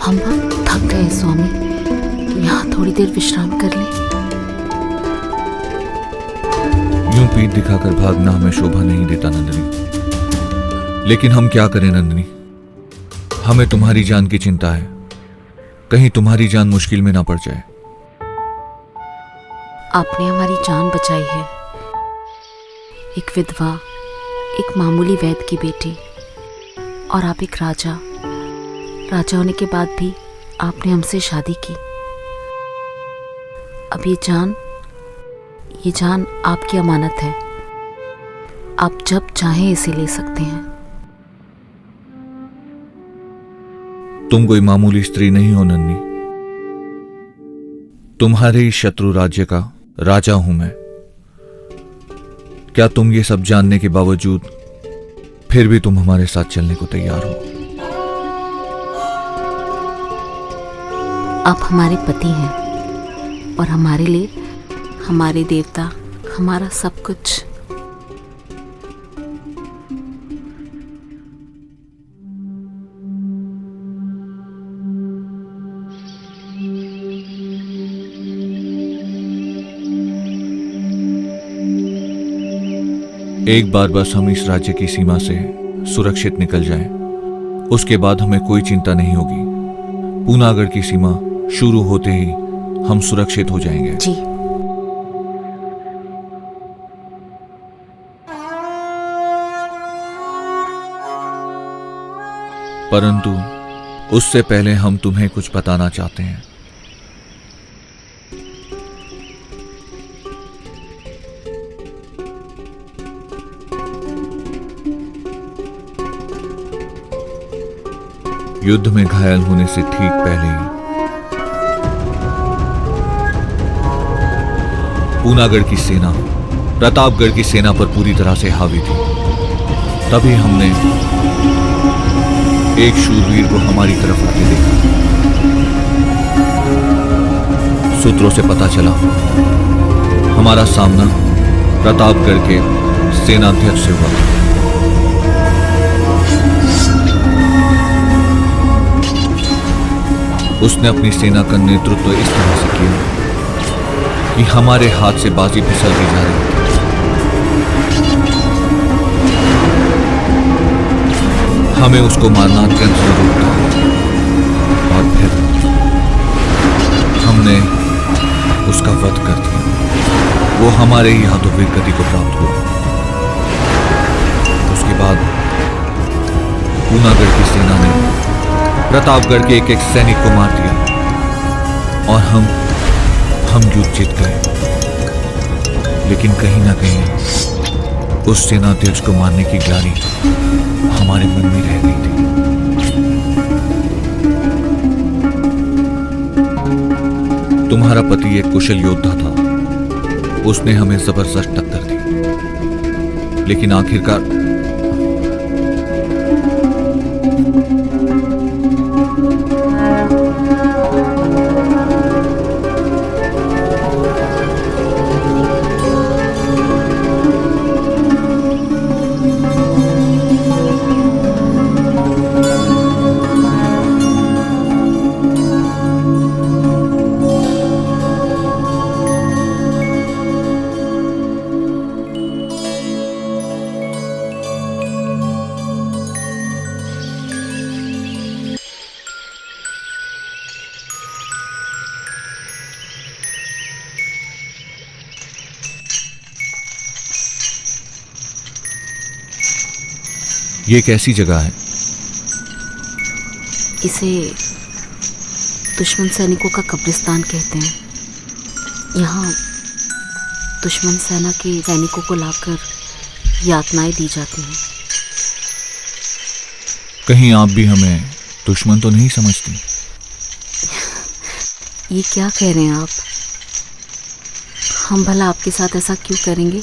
हम बहुत थक गए स्वामी, यहाँ थोड़ी देर विश्राम कर लें। यूं पीठ दिखाकर भागना हमें शोभा नहीं देता नंदिनी। लेकिन हम क्या करें नंदिनी, हमें तुम्हारी जान की चिंता है, कहीं तुम्हारी जान मुश्किल में ना पड़ जाए। आपने हमारी जान बचाई है। एक विधवा, एक मामूली वैद्य की बेटी, और आप एक राजा। राजा होने के बाद भी आपने हमसे शादी की। अब ये जान आपकी अमानत है। आप जब चाहें इसे ले सकते हैं। तुम कोई मामूली स्त्री नहीं हो नन्नी, तुम्हारे ही शत्रु राज्य का राजा हूं मैं। क्या तुम ये सब जानने के बावजूद फिर भी तुम हमारे साथ चलने को तैयार हो? आप हमारे पति हैं और हमारे लिए हमारे देवता, हमारा सब कुछ। एक बार बस हम इस राज्य की सीमा से सुरक्षित निकल जाएं, उसके बाद हमें कोई चिंता नहीं होगी। पूनागढ़ की सीमा शुरू होते ही हम सुरक्षित हो जाएंगे। जी। परंतु उससे पहले हम तुम्हें कुछ बताना चाहते हैं। युद्ध में घायल होने से ठीक पहले ही पूनागढ़ की सेना प्रतापगढ़ की सेना पर पूरी तरह से हावी थी। तभी हमने एक शूरवीर को हमारी तरफ आते देखा। सूत्रों से पता चला हमारा सामना प्रतापगढ़ के सेनाध्यक्ष से हुआ। उसने अपनी सेना का नेतृत्व इस तरह से किया कि हमारे हाथ से बाजी फिसलती जा रही थी। हमें उसको मारना अत्यंत जरूरी था और फिर हमने उसका वध कर दिया। वो हमारे ही हाथों वीरगति को प्राप्त हुआ। उसके बाद पूनागढ़ की सेना ने प्रतापगढ़ के एक सैनिक को मार दिया और हम युद्ध जीत गए। लेकिन कहीं ना कहीं उस सेनाध्यक्ष को मारने की ग्लानि हमारे मन में रह गई थी। तुम्हारा पति एक कुशल योद्धा था, उसने हमें जबरदस्त टक्कर दी, लेकिन आखिरकार ये कैसी जगह है? इसे दुश्मन सैनिकों का कब्रिस्तान कहते हैं। यहाँ दुश्मन सेना के सैनिकों को लाकर यातनाएं दी जाती हैं। कहीं आप भी हमें दुश्मन तो नहीं समझती? ये क्या कह रहे हैं आप? हम भला आपके साथ ऐसा क्यों करेंगे?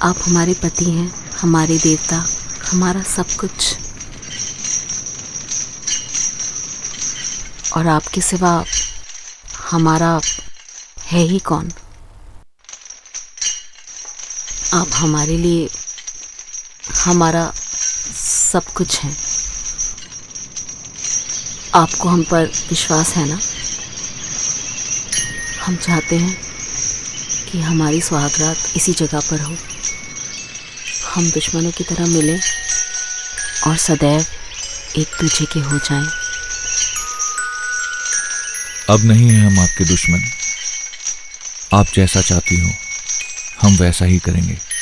आप हमारे पति हैं, हमारे देवता, हमारा सब कुछ। और आपके सिवा हमारा है ही कौन? आप हमारे लिए हमारा सब कुछ हैं। आपको हम पर विश्वास है ना? हम चाहते हैं कि हमारी सुहागरात इसी जगह पर हो। हम दुश्मनों की तरह मिलें और सदैव एक दूसरे के हो जाएं। अब नहीं है हम आपके दुश्मन। आप जैसा चाहती हो हम वैसा ही करेंगे।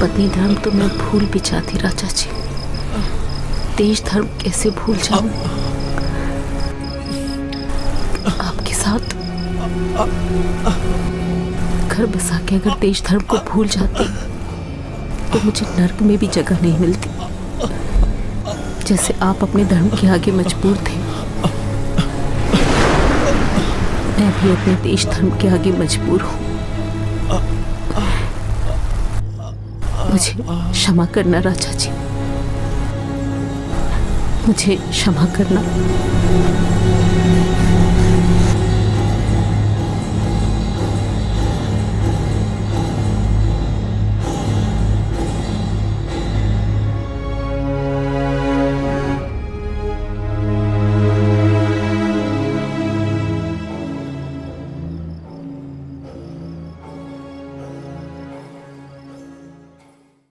पत्नी धर्म तो मैं भूल भी जाती राजा जी, देश धर्म कैसे भूल जाऊं। आपके साथ घर बसा के अगर देश धर्म को भूल जाती तो मुझे नर्क में भी जगह नहीं मिलती। जैसे आप अपने धर्म के आगे मजबूर थे, मैं भी अपने देश धर्म के आगे मजबूर हूं। मुझे क्षमा करना राजा जी, मुझे क्षमा करना।